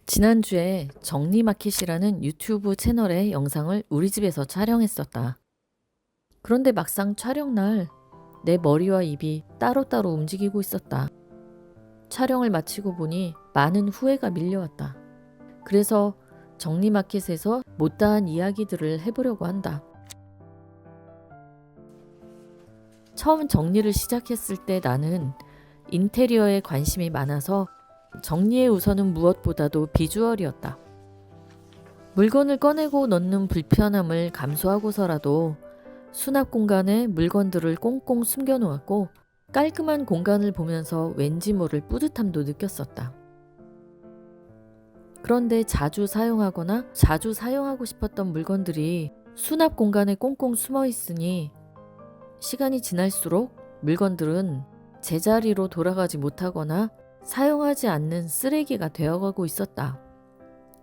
지난주에 정리마켓이라는 유튜브 채널의 영상을 우리 집에서 촬영했었다. 그런데 막상 촬영날 내 머리와 입이 따로따로 움직이고 있었다. 촬영을 마치고 보니 많은 후회가 밀려왔다. 그래서 정리마켓에서 못다한 이야기들을 해보려고 한다. 처음 정리를 시작했을 때 나는 인테리어에 관심이 많아서 정리의 우선은 무엇보다도 비주얼이었다. 물건을 꺼내고 넣는 불편함을 감수하고서라도 수납 공간에 물건들을 꽁꽁 숨겨놓았고 깔끔한 공간을 보면서 왠지 모를 뿌듯함도 느꼈었다. 그런데 자주 사용하거나 자주 사용하고 싶었던 물건들이 수납 공간에 꽁꽁 숨어 있으니 시간이 지날수록 물건들은 제자리로 돌아가지 못하거나 사용하지 않는 쓰레기가 되어가고 있었다.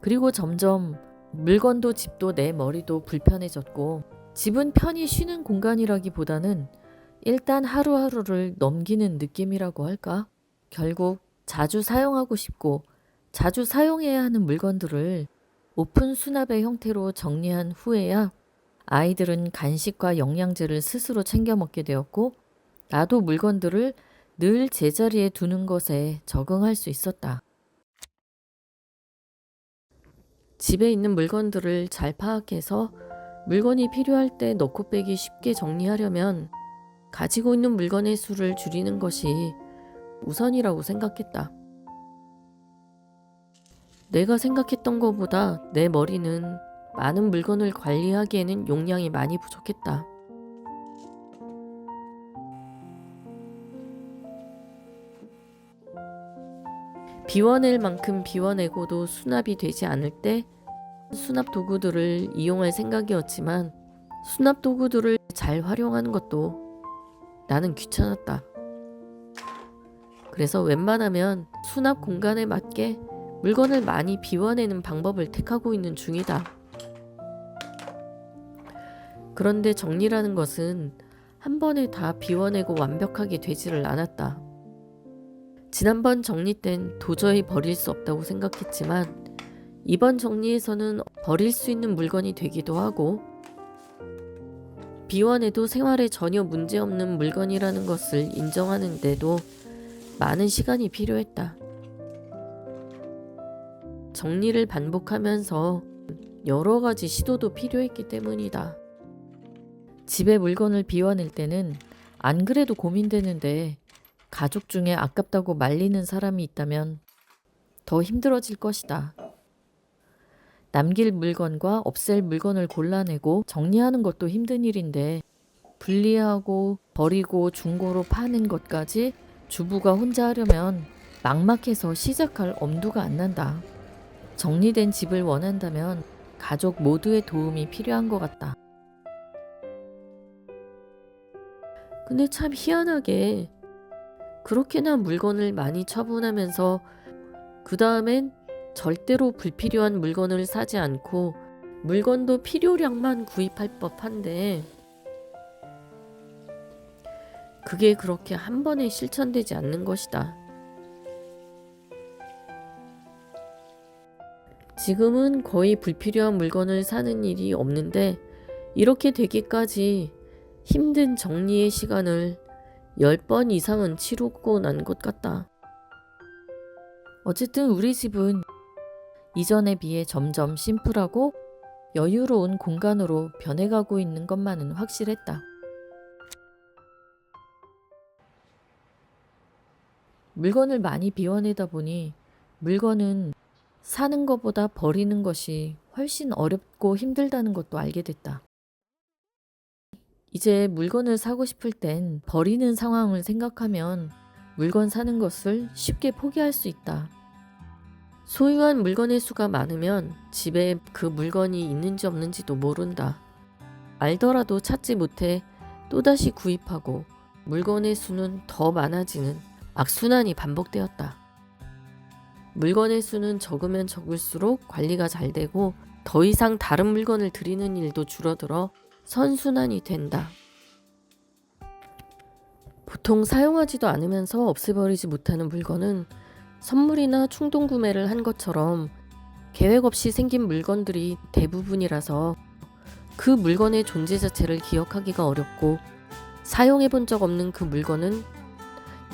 그리고 점점 물건도 집도 내 머리도 불편해졌고 집은 편히 쉬는 공간이라기보다는 일단 하루하루를 넘기는 느낌이라고 할까? 결국 자주 사용하고 싶고 자주 사용해야 하는 물건들을 오픈 수납의 형태로 정리한 후에야 아이들은 간식과 영양제를 스스로 챙겨 먹게 되었고 나도 물건들을 늘 제자리에 두는 것에 적응할 수 있었다. 집에 있는 물건들을 잘 파악해서 물건이 필요할 때 넣고 빼기 쉽게 정리하려면 가지고 있는 물건의 수를 줄이는 것이 우선이라고 생각했다. 내가 생각했던 것보다 내 머리는 많은 물건을 관리하기에는 용량이 많이 부족했다. 비워낼 만큼 비워내고도 수납이 되지 않을 때 수납 도구들을 이용할 생각이었지만 수납 도구들을 잘 활용하는 것도 나는 귀찮았다. 그래서 웬만하면 수납 공간에 맞게 물건을 많이 비워내는 방법을 택하고 있는 중이다. 그런데 정리라는 것은 한 번에 다 비워내고 완벽하게 되지를 않았다. 지난번 정리 땐 도저히 버릴 수 없다고 생각했지만 이번 정리에서는 버릴 수 있는 물건이 되기도 하고 비워내도 생활에 전혀 문제없는 물건이라는 것을 인정하는데도 많은 시간이 필요했다. 정리를 반복하면서 여러 가지 시도도 필요했기 때문이다. 집에 물건을 비워낼 때는 안 그래도 고민되는데 가족 중에 아깝다고 말리는 사람이 있다면 더 힘들어질 것이다. 남길 물건과 없앨 물건을 골라내고 정리하는 것도 힘든 일인데 분리하고 버리고 중고로 파는 것까지 주부가 혼자 하려면 막막해서 시작할 엄두가 안 난다. 정리된 집을 원한다면 가족 모두의 도움이 필요한 것 같다. 근데 참 희한하게 그렇게나 물건을 많이 처분하면서 그 다음엔 절대로 불필요한 물건을 사지 않고 물건도 필요량만 구입할 법한데 그게 그렇게 한 번에 실천되지 않는 것이다. 지금은 거의 불필요한 물건을 사는 일이 없는데 이렇게 되기까지 힘든 정리의 시간을 10번 이상은 치르고 난 것 같다. 어쨌든 우리 집은 이전에 비해 점점 심플하고 여유로운 공간으로 변해가고 있는 것만은 확실했다. 물건을 많이 비워내다 보니 물건은 사는 것보다 버리는 것이 훨씬 어렵고 힘들다는 것도 알게 됐다. 이제 물건을 사고 싶을 땐 버리는 상황을 생각하면 물건 사는 것을 쉽게 포기할 수 있다. 소유한 물건의 수가 많으면 집에 그 물건이 있는지 없는지도 모른다. 알더라도 찾지 못해 또다시 구입하고 물건의 수는 더 많아지는 악순환이 반복되었다. 물건의 수는 적으면 적을수록 관리가 잘 되고 더 이상 다른 물건을 들이는 일도 줄어들어 선순환이 된다. 보통 사용하지도 않으면서 없애버리지 못하는 물건은 선물이나 충동구매를 한 것처럼 계획 없이 생긴 물건들이 대부분이라서 그 물건의 존재 자체를 기억하기가 어렵고 사용해 본 적 없는 그 물건은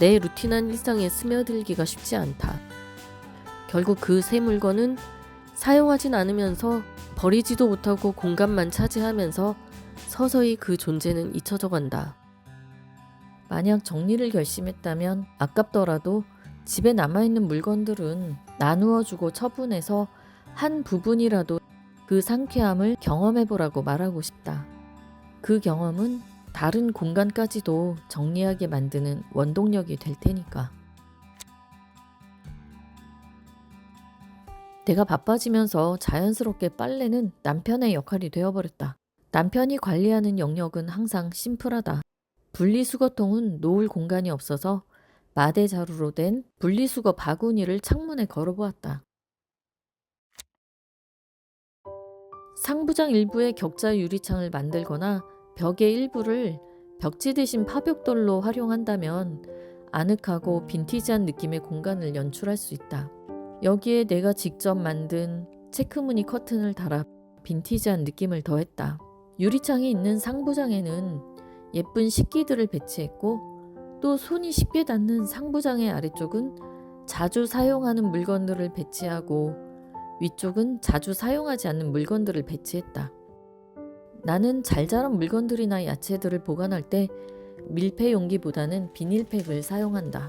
내 루틴한 일상에 스며들기가 쉽지 않다. 결국 그 새 물건은 사용하진 않으면서 버리지도 못하고 공간만 차지하면서 서서히 그 존재는 잊혀져 간다. 만약 정리를 결심했다면 아깝더라도 집에 남아있는 물건들은 나누어주고 처분해서 한 부분이라도 그 상쾌함을 경험해보라고 말하고 싶다. 그 경험은 다른 공간까지도 정리하게 만드는 원동력이 될 테니까. 내가 바빠지면서 자연스럽게 빨래는 남편의 역할이 되어버렸다. 남편이 관리하는 영역은 항상 심플하다. 분리수거통은 놓을 공간이 없어서 마대자루로 된 분리수거 바구니를 창문에 걸어보았다. 상부장 일부에 격자 유리창을 만들거나 벽의 일부를 벽지 대신 파벽돌로 활용한다면 아늑하고 빈티지한 느낌의 공간을 연출할 수 있다. 여기에 내가 직접 만든 체크무늬 커튼을 달아 빈티지한 느낌을 더했다. 유리창이 있는 상부장에는 예쁜 식기들을 배치했고 또 손이 쉽게 닿는 상부장의 아래쪽은 자주 사용하는 물건들을 배치하고 위쪽은 자주 사용하지 않는 물건들을 배치했다. 나는 잘 자란 물건들이나 야채들을 보관할 때 밀폐 용기보다는 비닐팩을 사용한다.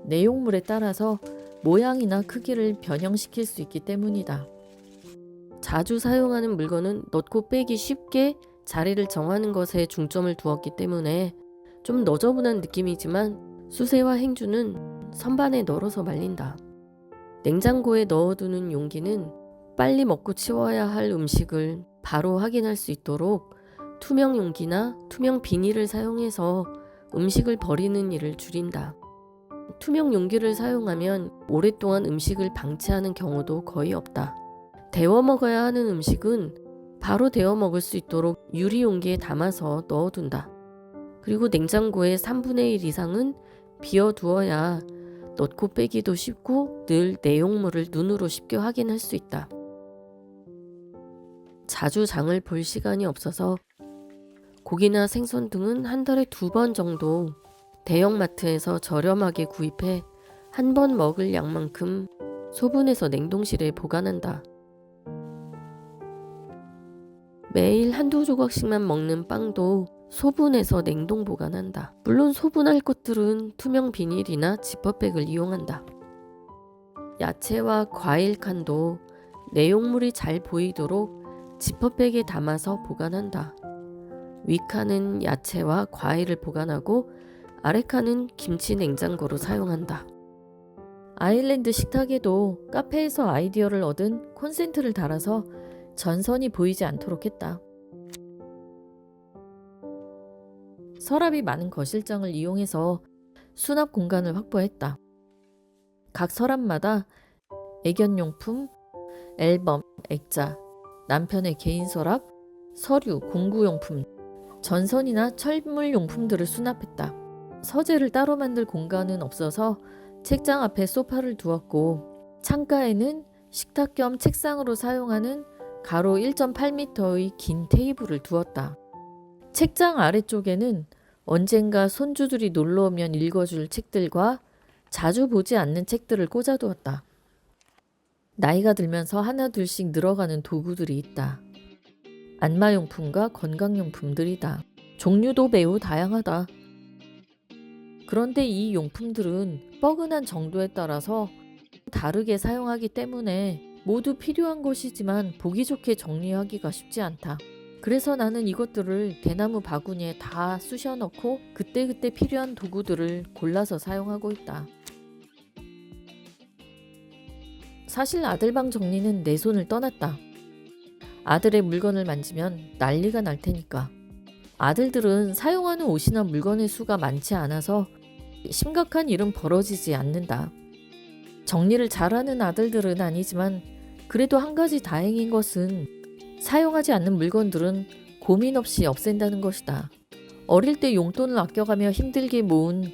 내용물에 따라서 모양이나 크기를 변형시킬 수 있기 때문이다. 자주 사용하는 물건은 넣고 빼기 쉽게 자리를 정하는 것에 중점을 두었기 때문에 좀 너저분한 느낌이지만 수세와 행주는 선반에 널어서 말린다. 냉장고에 넣어두는 용기는 빨리 먹고 치워야 할 음식을 바로 확인할 수 있도록 투명 용기나 투명 비닐을 사용해서 음식을 버리는 일을 줄인다. 투명 용기를 사용하면 오랫동안 음식을 방치하는 경우도 거의 없다. 데워 먹어야 하는 음식은 바로 데워 먹을 수 있도록 유리 용기에 담아서 넣어둔다. 그리고 냉장고의 3분의 1 이상은 비워두어야 넣고 빼기도 쉽고 늘 내용물을 눈으로 쉽게 확인할 수 있다. 자주 장을 볼 시간이 없어서 고기나 생선 등은 한 달에 2번 정도 대형마트에서 저렴하게 구입해 한 번 먹을 양만큼 소분해서 냉동실에 보관한다. 매일 한두 조각씩만 먹는 빵도 소분해서 냉동 보관한다. 물론 소분할 것들은 투명 비닐이나 지퍼백을 이용한다. 야채와 과일 칸도 내용물이 잘 보이도록 지퍼백에 담아서 보관한다. 위 칸은 야채와 과일을 보관하고 아래 칸은 김치 냉장고로 사용한다. 아일랜드 식탁에도 카페에서 아이디어를 얻은 콘센트를 달아서 전선이 보이지 않도록 했다. 서랍이 많은 거실장을 이용해서 수납 공간을 확보했다. 각 서랍마다 애견용품, 앨범, 액자, 남편의 개인 서랍, 서류, 공구용품, 전선이나 철물용품들을 수납했다. 서재를 따로 만들 공간은 없어서 책장 앞에 소파를 두었고 창가에는 식탁 겸 책상으로 사용하는 가로 1.8m의 긴 테이블을 두었다. 책장 아래쪽에는 언젠가 손주들이 놀러오면 읽어줄 책들과 자주 보지 않는 책들을 꽂아두었다. 나이가 들면서 하나둘씩 늘어가는 도구들이 있다. 안마용품과 건강용품들이다. 종류도 매우 다양하다. 그런데 이 용품들은 뻐근한 정도에 따라서 다르게 사용하기 때문에 모두 필요한 것이지만 보기 좋게 정리하기가 쉽지 않다. 그래서 나는 이것들을 대나무 바구니에 다 쑤셔 넣고 그때그때 필요한 도구들을 골라서 사용하고 있다. 사실 아들 방 정리는 내 손을 떠났다. 아들의 물건을 만지면 난리가 날 테니까. 아들들은 사용하는 옷이나 물건의 수가 많지 않아서 심각한 일은 벌어지지 않는다. 정리를 잘하는 아들들은 아니지만 그래도 한 가지 다행인 것은 사용하지 않는 물건들은 고민 없이 없앤다는 것이다. 어릴 때 용돈을 아껴가며 힘들게 모은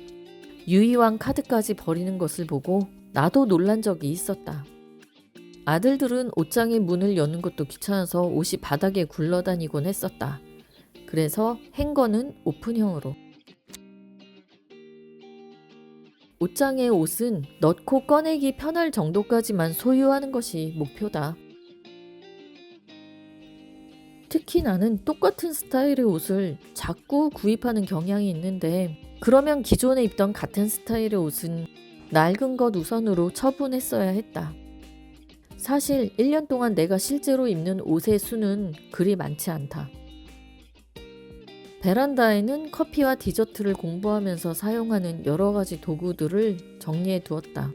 유희왕 카드까지 버리는 것을 보고 나도 놀란 적이 있었다. 아들들은 옷장의 문을 여는 것도 귀찮아서 옷이 바닥에 굴러다니곤 했었다. 그래서 행거는 오픈형으로. 옷장의 옷은 넣고 꺼내기 편할 정도까지만 소유하는 것이 목표다. 특히 나는 똑같은 스타일의 옷을 자꾸 구입하는 경향이 있는데, 그러면 기존에 입던 같은 스타일의 옷은 낡은 것 우선으로 처분했어야 했다. 사실 1년 동안 내가 실제로 입는 옷의 수는 그리 많지 않다. 베란다에는 커피와 디저트를 공부하면서 사용하는 여러 가지 도구들을 정리해 두었다.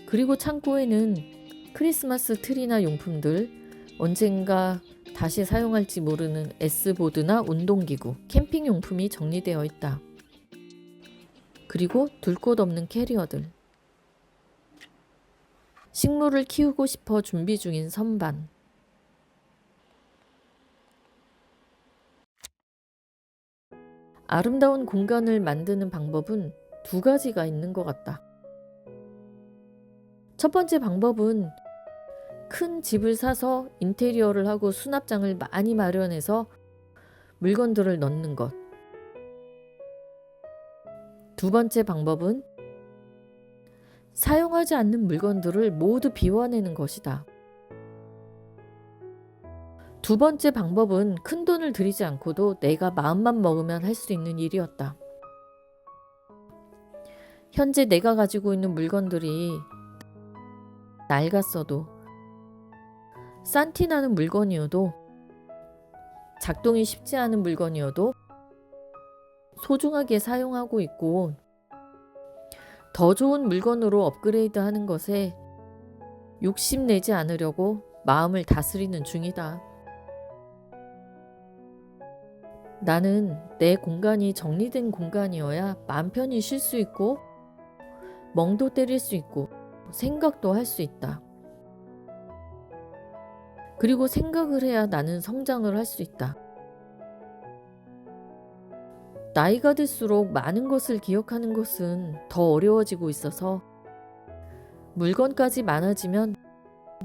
그리고 창고에는 크리스마스 트리나 용품들, 언젠가 다시 사용할지 모르는 S보드나 운동기구, 캠핑용품이 정리되어 있다. 그리고 둘 곳 없는 캐리어들. 식물을 키우고 싶어 준비 중인 선반. 아름다운 공간을 만드는 방법은 두 가지가 있는 것 같다. 첫 번째 방법은 큰 집을 사서 인테리어를 하고 수납장을 많이 마련해서 물건들을 넣는 것. 두 번째 방법은 사용하지 않는 물건들을 모두 비워내는 것이다. 두 번째 방법은 큰 돈을 들이지 않고도 내가 마음만 먹으면 할 수 있는 일이었다. 현재 내가 가지고 있는 물건들이 낡았어도, 싼티나는 물건이어도, 작동이 쉽지 않은 물건이어도 소중하게 사용하고 있고, 더 좋은 물건으로 업그레이드 하는 것에 욕심내지 않으려고 마음을 다스리는 중이다. 나는 내 공간이 정리된 공간이어야 마음 편히 쉴 수 있고, 멍도 때릴 수 있고, 생각도 할 수 있다. 그리고 생각을 해야 나는 성장을 할 수 있다. 나이가 들수록 많은 것을 기억하는 것은 더 어려워지고 있어서 물건까지 많아지면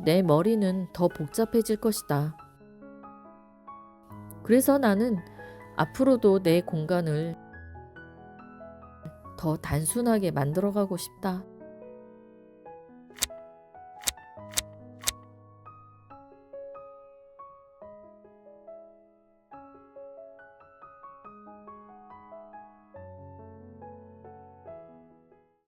내 머리는 더 복잡해질 것이다. 그래서 나는 앞으로도 내 공간을 더 단순하게 만들어가고 싶다.